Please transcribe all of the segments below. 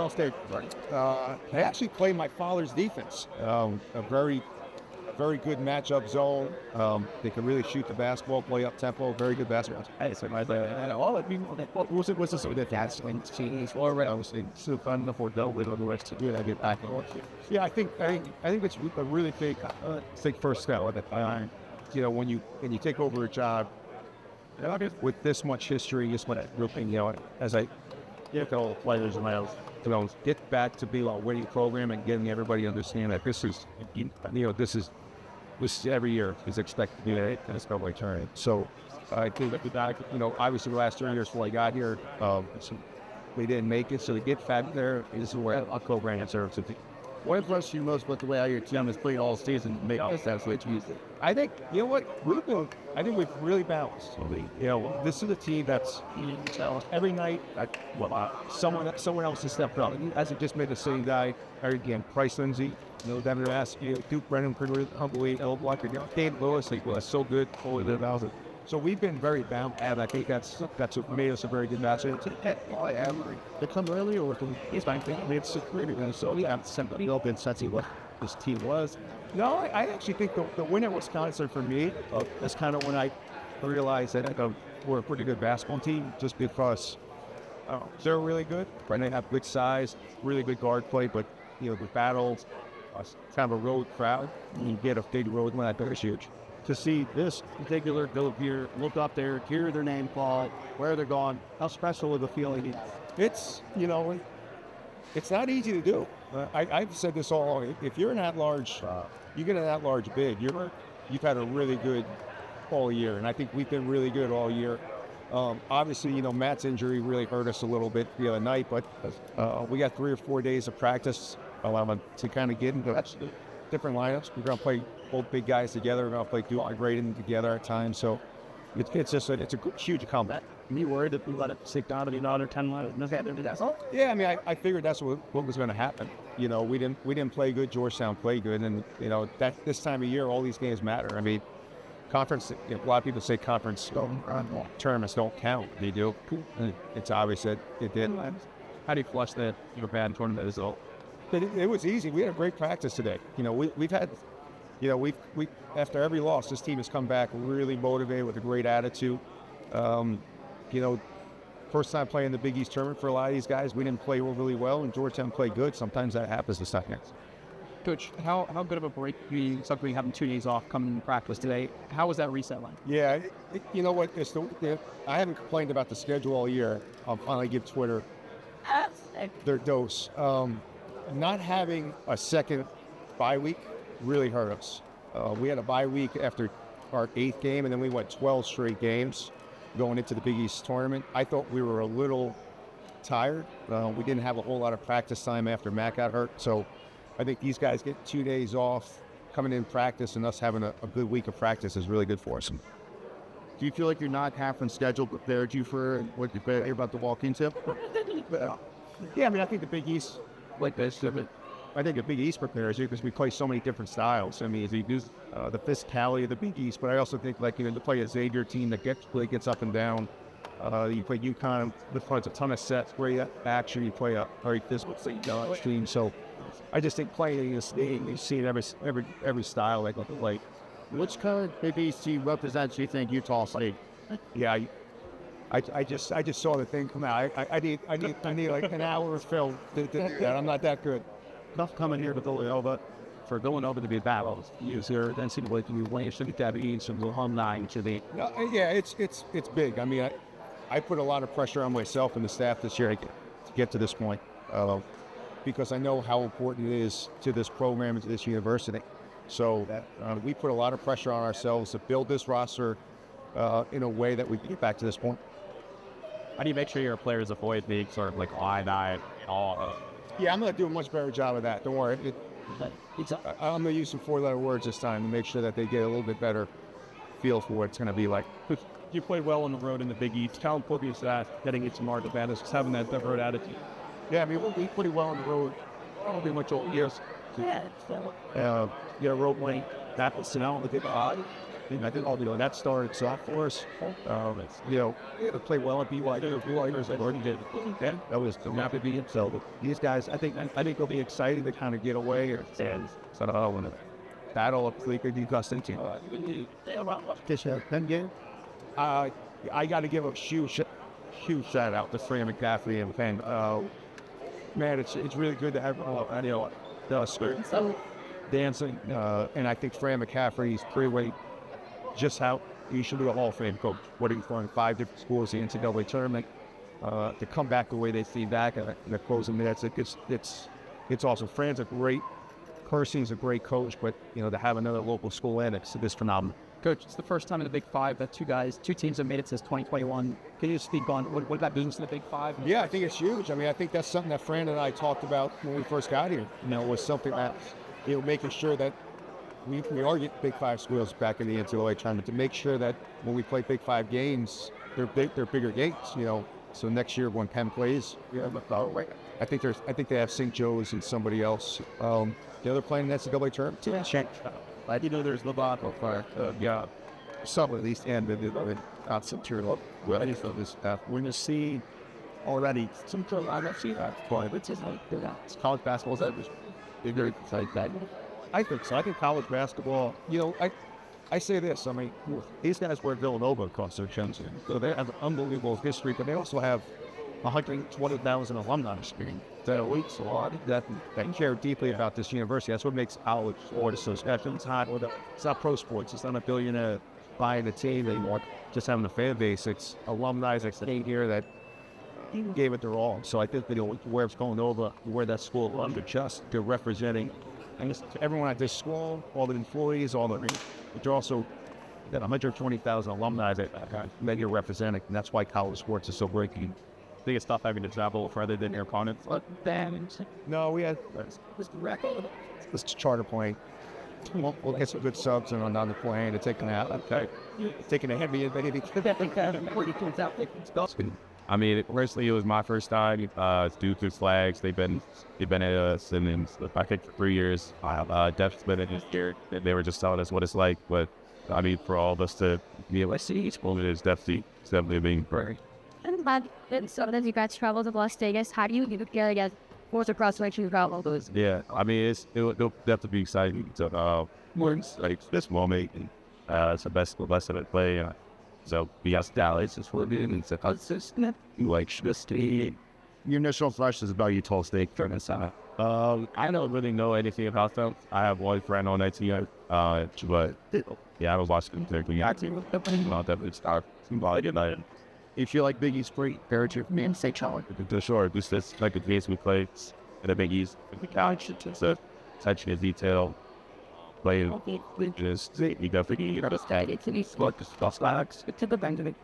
State. I actually played my father's defense. A very good matchup zone. They can really shoot the basketball, play up tempo. Very good basketball. All the people that was this so that that's when she's already obviously so fun before dealt with on the rest to do that get back. Yeah, I think it's a really big first step. You know, when you take over a job with this much history, this much grouping, you know, as I get all players and else. You know, get back to be a winning program and getting everybody to understand that this is every year is expected to be that, and it's not my turn. So I think that, you know, obviously the last 3 years before I got here, we didn't make it. So to get back there is where a program serves. What impressed you most with the way your team has played all season? Make us that switch music. I think, you know what, I think we've really balanced. You know, this is a team that's every night, someone else has stepped up. As it just made the same guy, again, Price Lindsay, you know, Devin Ask, Duke Brennan, unbelievable, Acaden Lewis, was so good. So we've been very balanced, and I think that's what made us a very good match. They come early, or it's fine. It's security, so yeah, somebody open since what this team was. No, I actually think the win at Wisconsin for me is kind of when I realized that we're a pretty good basketball team, just because they're really good. Right, they have good size, really good guard play, but you know the battles, kind of a road crowd. You get a big road win, I think it's huge. To see this particular group here, look up there, hear their name called, where they're going, how special is the feeling? It's, you know, it's not easy to do. I've said this all along. If you're an at-large, you get an at-large bid, you've had a really good all year, and I think we've been really good all year. Obviously, you know, Matt's injury really hurt us a little bit the other night, but we got 3 or 4 days of practice to kind of get into different lineups. We're going to play both big guys together. We're going to play Dillon and Braden together at times. So it's just it's a huge accomplishment. You worried that we let it stick down to another 10 minutes? Yeah, I mean, I figured that's what was going to happen. You know, we didn't play good. Georgetown played good, and you know that this time of year, all these games matter. I mean, conference. You know, a lot of people say conference tournaments don't count. They do. It's obvious that it did. How do you flush that bad tournament result? It was easy. We had a great practice today. You know, we've had. You know, we after every loss, this team has come back really motivated with a great attitude. You know, first time playing the Big East tournament for a lot of these guys, we didn't play really well, and Georgetown played good. Sometimes that happens this time. Coach, how good of a break something having 2 days off coming in practice today? How was that reset like? Yeah, you know what? I haven't complained about the schedule all year. I'll finally give Twitter their dose. Not having a second bye week really hurt us. We had a bye week after our 8th game, and then we went 12 straight games going into the Big East tournament. I thought we were a little tired. We didn't have a whole lot of practice time after Matt got hurt, so I think these guys get 2 days off coming in practice, and us having a good week of practice is really good for us. Do you feel like you're not half on schedule prepared you for what you're about to walk into? Yeah, I mean, I think the Big East, like this, I think the Big East prepares you because we play so many different styles. I mean, you do the physicality of the Big East, but I also think, like, you know, to play a Xavier team that gets up and down. You play UConn, that plays a ton of sets, great action. You play a very physical team. So I just think playing this game, you see every style they can play. Which kind of Big East team represents you think Utah State? Yeah, I just saw the thing come out. I need like an hour of film to do that. I'm not that good. Tough coming here to Villanova. For Villanova to be battles, use their NCAA to be winning, should that be some alumni to the. Yeah, it's big. I mean, I put a lot of pressure on myself and the staff this year to get to this point, because I know how important it is to this program and to this university. So we put a lot of pressure on ourselves to build this roster in a way that we can get back to this point. How do you make sure your players avoid being sort of like wide-eyed and all? Yeah, I'm going to do a much better job of that. Don't worry. I'm going to use some 4-letter words this time to make sure that they get a little bit better feel for what it's going to be like. You played well on the road in the Big East. How important is that, getting into more advantage, just having that road attitude? Yeah, I mean, we pretty well on the road, pretty much all years. Road playing, that was, I think all that started soft for us. To play well at BYU. BYU's already did. That was not to be. So these guys, I think they'll be excited to kind of get away and sort of battle up so they could do Gustin team. I got to give a huge shout out to Fran McCaffrey and Penn. Man, it's really good to have the spirit dancing, and I think Fran McCaffrey's pretty just how he should be a Hall of Fame coach. What he's going 5 different schools, the NCAA tournament, to come back the way they see back in the closing minutes. It's awesome. Fran's a great, Kersing's a great coach, but to have another local school in it's phenomenal. Coach, it's the first time in the Big Five that two teams have made it since 2021. Can you speak on what that means in the Big Five? Yeah, I think it's huge. I mean, I think that's something that Fran and I talked about when we first got here. Was something that making sure that we are getting Big Five schools back in the NCAA tournament to make sure that when we play Big Five games, they're bigger games. So next year when Penn plays, I think they have St. Joe's and somebody else. They're playing in the NCAA tournament. There's Lovato for Some at least, and not some tier level. We're going to see already some. I don't see that. It's college basketball. They're very excited. I think so. I think college basketball, I say this, I mean, these guys were at Villanova across their chins. So they have an unbelievable history, but they also have 120,000 alumni experience. That care deeply about this university. That's what makes college sports so special. It's not pro sports. It's not a billionaire buying a team anymore, just having a fan base. It's alumni that stayed here that gave it their all. So I think where it's going over, where that school under just they're representing everyone at this school, all the employees, but they're also 120,000 alumni that you're representing, and that's why college sports is so great. I think it's tough having to travel further than your opponents. No, we had this charter plane. We'll get some good subs and on the plane to take them out. Okay, taking a heavy. I mean, personally, it was my first time. Due to flags, they've been at us, and I think for 3 years. Def's been in this year, and they were just telling us what it's like. But I mean, for all of us to be able to see each one, it's definitely being great. And so as you guys travel to Las Vegas, how do you feel like what's the cross-section travel? Yeah, I mean, it'll definitely be exciting to like this moment. It's the best of it play. So we got Dallas is what it is. It's a consistent. Your initial flash is about Utah State. I don't really know anything about them. I have one friend on that team, but yeah, I was watching them. About that, it's not if you like Big East free, parents your man say challenge. Sure, this is like a case we play at the Big East. The couch, it's a touching of detail. Playing just you definitely got to stay. It's an East Coast flags. It's a good band of it.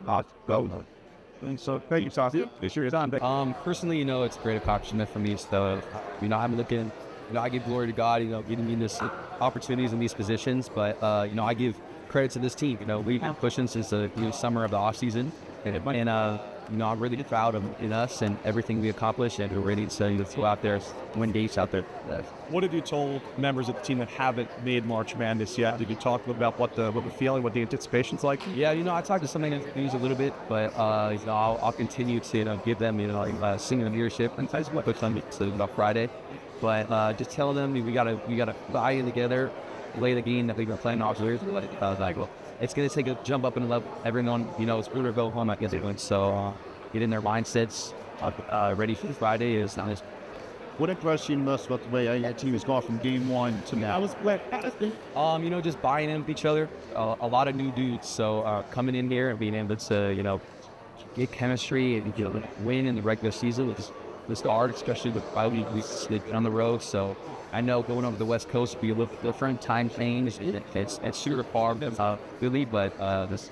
Go. So thank you, Saucy. This year is on. Personally, it's a great accomplishment for me. So, I'm looking, I give glory to God, getting me this opportunities in these positions. But, I give credit to this team. We've been pushing since the summer of the off season, and I'm really proud of us and everything we accomplished, and we're ready to go out there, win games out there. What have you told members of the team that haven't made March Madness yet? Did you talk about what the feeling, what the anticipation's like? Yeah, I talked to some of the news a little bit, but I'll continue to give them senior leadership and put some on Friday. But just tell them we gotta buy in together, play the game that we've been playing all year. It's going to take a jump up in level. Everyone, it's going to go home at the end. So get in their mindsets, ready for Friday. Is not as. What impressed you most about the way your team has gone from game one to now? Just buying in with each other. A lot of new dudes. So coming in here and being able to, get chemistry and win in the regular season was the start, especially with 5 weeks on the road. So I know going over the West Coast will be a little bit different. Time change, it's super far, really, but this,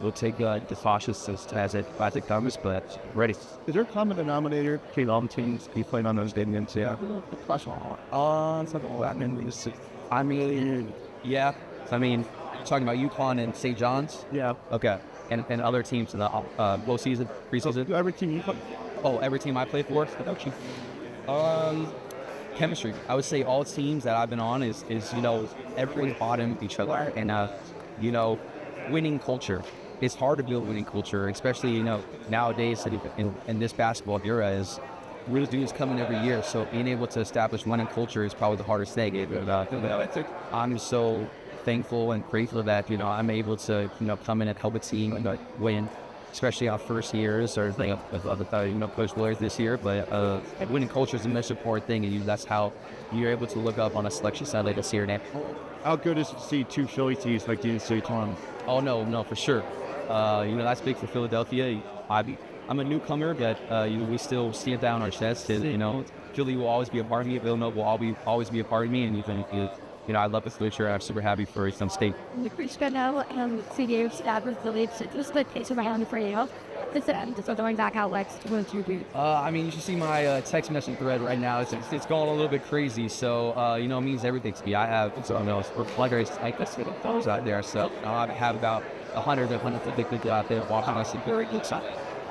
we'll take the cautious as it comes, but ready. Is there a common denominator between all the teams you played on those days in NCAA? Something like that. I mean, yeah. I mean, talking about UConn and St. John's? Yeah. Okay. And other teams in the low season, preseason? Every team you play? Oh, every team I play for? Chemistry. I would say all teams that I've been on is everybody bottom each other and, winning culture. It's hard to build winning culture, especially, nowadays in this basketball era is real dudes coming every year. So being able to establish winning culture is probably the hardest thing. I'm so thankful and grateful that, I'm able to, come in and help a team and win, especially our first years or Coach Willard this year. But winning culture is the most important thing, and that's how you're able to look up on a selection Sunday this year. How good is it to see two Philly teams like the NCAA tournament? Oh, no, for sure. That's big for Philadelphia. I'm a newcomer, but we still stand down our chest. Philly will always be a part of me. Villanova will always be a part of me, and I love the future. I'm super happy for some state. The Christian now, CDA staff with the leads, just the case around for you. So going back out next to you. You should see my text message thread right now. It's going a little bit crazy. So, it means everything to me. I have, photos out there. So, I have about 150 people out there walking on some very good side.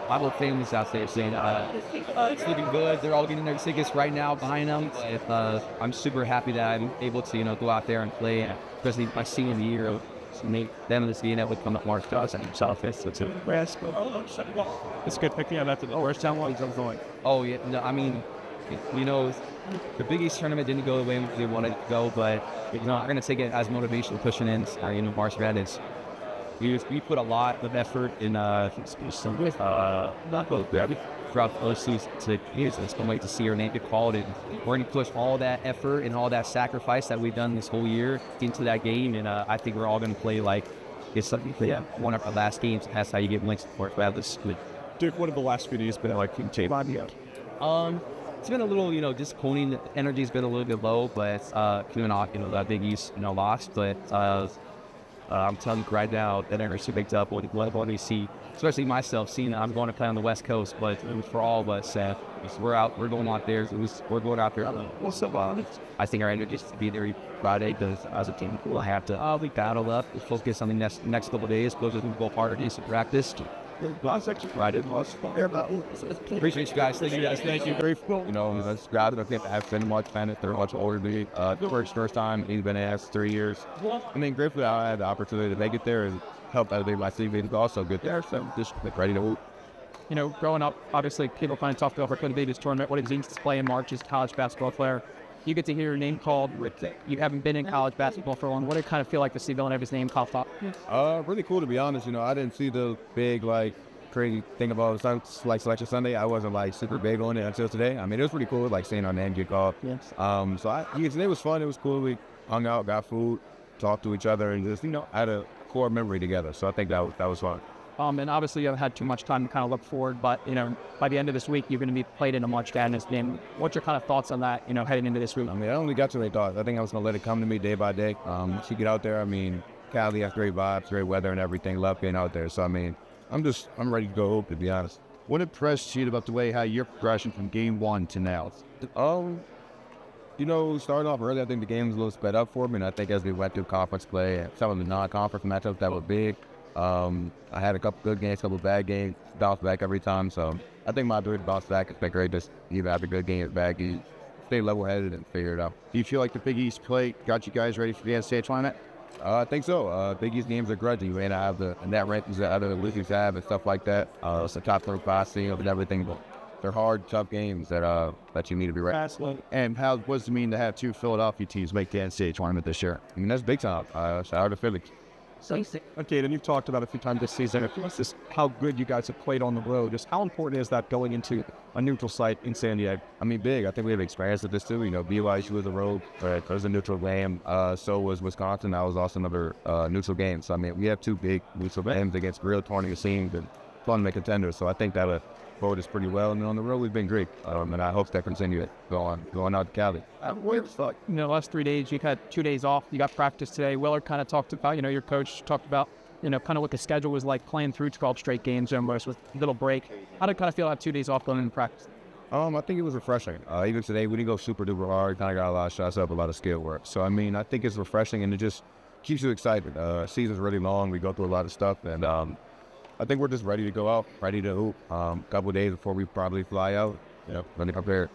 My whole family's out there saying, it's looking good. They're all getting their tickets right now, buying them. I'm super happy that I'm able to, go out there and play, especially my senior year. Them just being able to come up March to us and himself. It's a rest. It's good picking up after the worst time while he's going. Oh, yeah. No, the Big East tournament didn't go the way they wanted it to go, but, I'm going to take it as motivation pushing in, March Madness. We put a lot of effort in throughout the season to use this. Can't wait to see our name get called, and we're going to push all that effort and all that sacrifice that we've done this whole year into that game. And I think we're all going to play like it's something. One of our last games. That's how you get links for it. This good. Duke, what have the last few days been like? It's been a little, disappointing. The energy's been a little bit low, but coming off, that Big East, lost, but. I'm telling you right now, that energy picked up when we see, especially myself, seeing that I'm going to play on the West Coast, but it was for all of us. We're going out there. We're going out there. I think our energy is to be there Friday because as a team, we'll have to battle up, we'll focus on the next couple of days, go harder to practice. Appreciate you guys. Thank you. Grateful. That's rather than have been much fan it. They're much older than me. The first time he's been asked 3 years. Grateful that I had the opportunity to make it there and help elevate my CV is also good there. So just ready to move. Growing up, obviously people find it tough to go for the biggest tournament. What it means to play in March as a college basketball player. You get to hear your name called. You haven't been in college basketball for long. What did it kind of feel like to see Villanova's name called up? Really cool, to be honest. I didn't see the big, crazy thing about Selection Sunday. I wasn't, super big on it until today. It was pretty cool, seeing our name get called. Yes. Today was fun. It was cool. We hung out, got food, talked to each other, and just, had a core memory together. So I think that was fun. And obviously you haven't had too much time to kind of look forward, but, by the end of this week, you're going to be played in a March Madness game. What's your kind of thoughts on that, heading into this week? I only got too many thoughts. I think I was going to let it come to me day by day. Once you get out there, Cali has great vibes, great weather and everything. Love being out there. So, I'm ready to go hoop, to be honest. What impressed you about the way how your progression from game one to now? Starting off early, I think the game was a little sped up for me. And I think as we went through conference play and some of the non-conference matchups that were big, I had a couple good games, couple bad games, bounced back every time. So I think my ability to bounce back has been great. Just either have a good game or bad game, stay level-headed and figure it out. Do you feel like the Big East play got you guys ready for the NCAA tournament? I think so. Big East games are grudging. You may not have the net rankings that other leagues have and stuff like that. It's a top 35 team and everything, but they're hard, tough games that you need to be ready. Absolutely. And what does it mean to have two Philadelphia teams make the NCAA tournament this year? That's big time. Shout out to Philly. Okay, then you've talked about a few times this season, just how good you guys have played on the road. Just how important is that going into a neutral site in San Diego? Big. I think we have experience with this too. BYU was a road, it was a neutral game. So was Wisconsin. That was also another neutral game. So we have two big neutral games against real tournament teams and tournament contenders. So I think that bowled us pretty well, and on the road we've been great. And I hope that continues going out to Cali. Last 3 days, you've had 2 days off. You got practice today. Willard kind of talked about, your coach talked about, kind of what the schedule was like playing through 12 straight games almost with a little break. How did it kind of feel to have 2 days off going into practice? I think it was refreshing. Even today, we didn't go super duper hard. Kind of got a lot of shots up, a lot of skill work. So, I think it's refreshing, and it just keeps you excited. Season's really long. We go through a lot of stuff, and I think we're just ready to go out, ready to hoop. A couple of days before we probably fly out, ready prepared.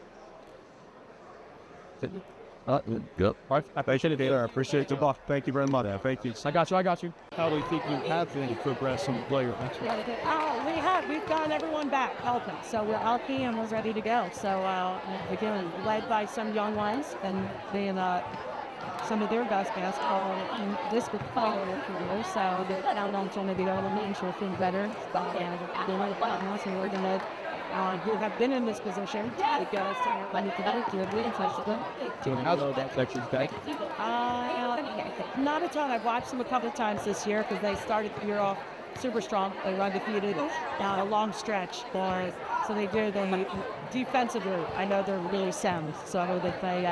Good. I appreciate it. I appreciate the buck. Thank you very much. Thank you. I got you. How do you think you have been progress some players? We've gotten everyone back healthy, so we're healthy and we're ready to go. So again, led by some young ones and being some of their best basketball in this career. So they're down on some of the elements will think better. And we're going to who have been in this position to get us to money together to a really flexible. Not a ton. I've watched them a couple of times this year because they started the year off super strong. They were undefeated a long stretch. So they did. Defensively, I know they're really sound. So they play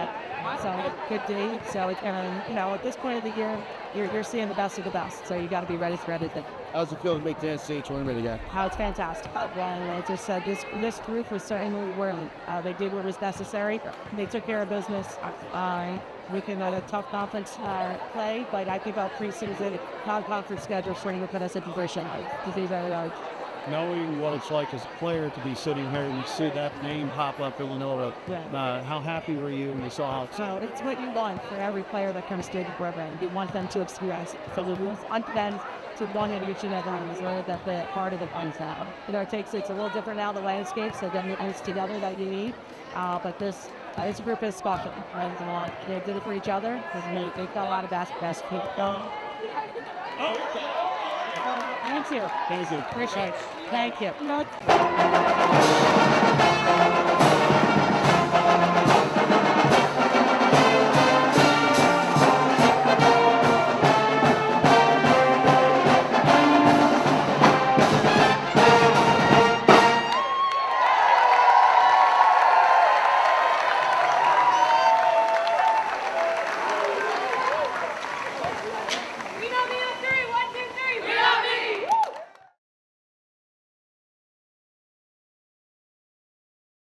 good D. So at this point of the year, you're seeing the best of the best. So you got to be ready for everything. How's it feel to make the NCAA tournament again? It's fantastic. Well, I just said this group was certainly worthy. They did what was necessary. They took care of business. We can let a tough conference play, but I think our preseason non-conference schedule certainly will put us in position to be very large. Knowing what it's like as a player to be sitting here and you see that name pop up, Villanova, how happy were you when you saw how? So it's what you want for every player that comes through the program. You want them to experience it. So we want them to want to each and every one that they're part of the fun now. It's a little different now, the landscape, so then it's together that you need. But this group is special. And they did it for each other. They've got a lot of basketball. Thank you. Appreciate it. Thank you.